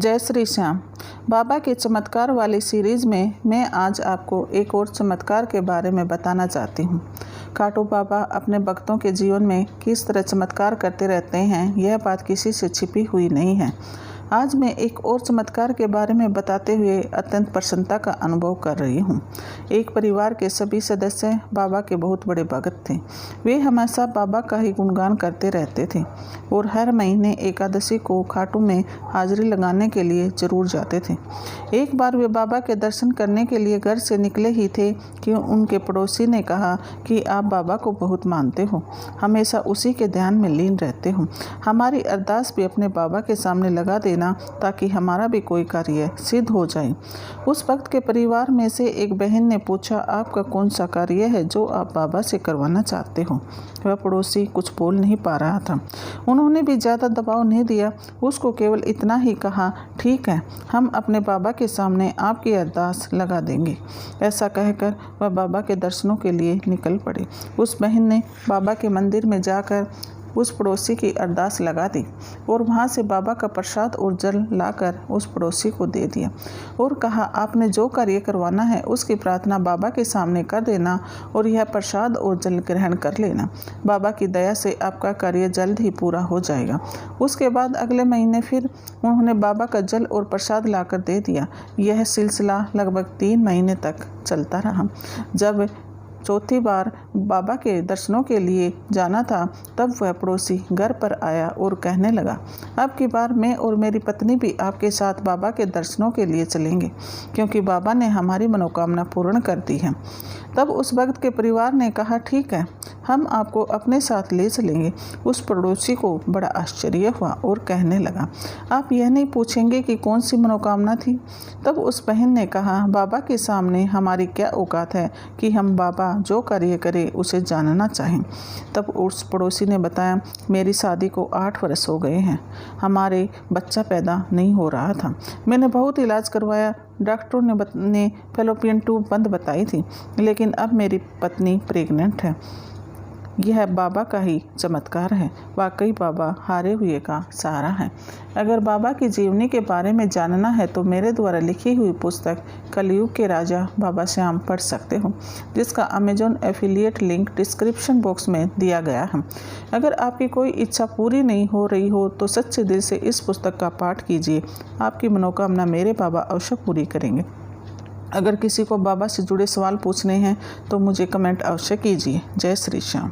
जय श्री श्याम। बाबा के चमत्कार वाली सीरीज़ में मैं आज आपको एक और चमत्कार के बारे में बताना चाहती हूँ। खाटू बाबा अपने भक्तों के जीवन में किस तरह चमत्कार करते रहते हैं, यह बात किसी से छिपी हुई नहीं है। आज मैं एक और चमत्कार के बारे में बताते हुए अत्यंत प्रसन्नता का अनुभव कर रही हूँ। एक परिवार के सभी सदस्य बाबा के बहुत बड़े भक्त थे। वे हमेशा बाबा का ही गुणगान करते रहते थे और हर महीने एकादशी को खाटू में हाजिरी लगाने के लिए जरूर जाते थे। एक बार वे बाबा के दर्शन करने के लिए घर से निकले ही थे कि उनके पड़ोसी ने कहा कि आप बाबा को बहुत मानते हो, हमेशा उसी के ध्यान में लीन रहते हो। हमारी अरदास भी अपने बाबा के सामने लगा देना ताकि हमारा भी कोई कार्य सिद्ध हो जाए। उस वक्त के परिवार में से एक बहन ने पूछा, आपका कौन सा कार्य है जो आप बाबा से करवाना चाहते हो? वह पड़ोसी कुछ बोल नहीं पा रहा था। उन्होंने भी ज़्यादा दबाव नहीं दिया, उसको केवल इतना ही कहा, ठीक है, हम अपने बाबा के सामने आपकी अरदास लगा देंगे। ऐसा कहकर वह बाबा के दर्शनों के लिए निकल पड़े। उस बहन ने बाबा के मंदिर में जाकर उस पड़ोसी की अरदास लगा दी और वहाँ से बाबा का प्रसाद और जल लाकर उस पड़ोसी को दे दिया और कहा, आपने जो कार्य करवाना है उसकी प्रार्थना बाबा के सामने कर देना और यह प्रसाद और जल ग्रहण कर लेना। बाबा की दया से आपका कार्य जल्द ही पूरा हो जाएगा। उसके बाद अगले महीने फिर उन्होंने बाबा का जल और प्रसाद लाकर दे दिया। यह सिलसिला लगभग 3 महीने तक चलता रहा। जब चौथी बार बाबा के दर्शनों के लिए जाना था तब वह पड़ोसी घर पर आया और कहने लगा, अब की बार मैं और मेरी पत्नी भी आपके साथ बाबा के दर्शनों के लिए चलेंगे क्योंकि बाबा ने हमारी मनोकामना पूर्ण कर दी है। तब उस भक्त के परिवार ने कहा, ठीक है, हम आपको अपने साथ ले चलेंगे। उस पड़ोसी को बड़ा आश्चर्य हुआ और कहने लगा, आप यह नहीं पूछेंगे कि कौन सी मनोकामना थी? तब उस बहन ने कहा, बाबा के सामने हमारी क्या औकात है कि हम बाबा जो कार्य करें उसे जानना चाहें। तब उस पड़ोसी ने बताया, मेरी शादी को 8 वर्ष हो गए हैं, हमारे बच्चा पैदा नहीं हो रहा था। मैंने बहुत इलाज करवाया, डॉक्टरों ने फैलोपियन ट्यूब बंद बताई थी, लेकिन अब मेरी पत्नी प्रेग्नेंट है। यह बाबा का ही चमत्कार है। वाकई बाबा हारे हुए का सहारा है। अगर बाबा की जीवनी के बारे में जानना है तो मेरे द्वारा लिखी हुई पुस्तक कलयुग के राजा बाबा श्याम पढ़ सकते हो, जिसका Amazon affiliate link description box में दिया गया है। अगर आपकी कोई इच्छा पूरी नहीं हो रही हो तो सच्चे दिल से इस पुस्तक का पाठ कीजिए। आपकी मनोकामना मेरे बाबा अवश्य पूरी करेंगे। अगर किसी को बाबा से जुड़े सवाल पूछने हैं तो मुझे कमेंट अवश्य कीजिए। जय श्री श्याम।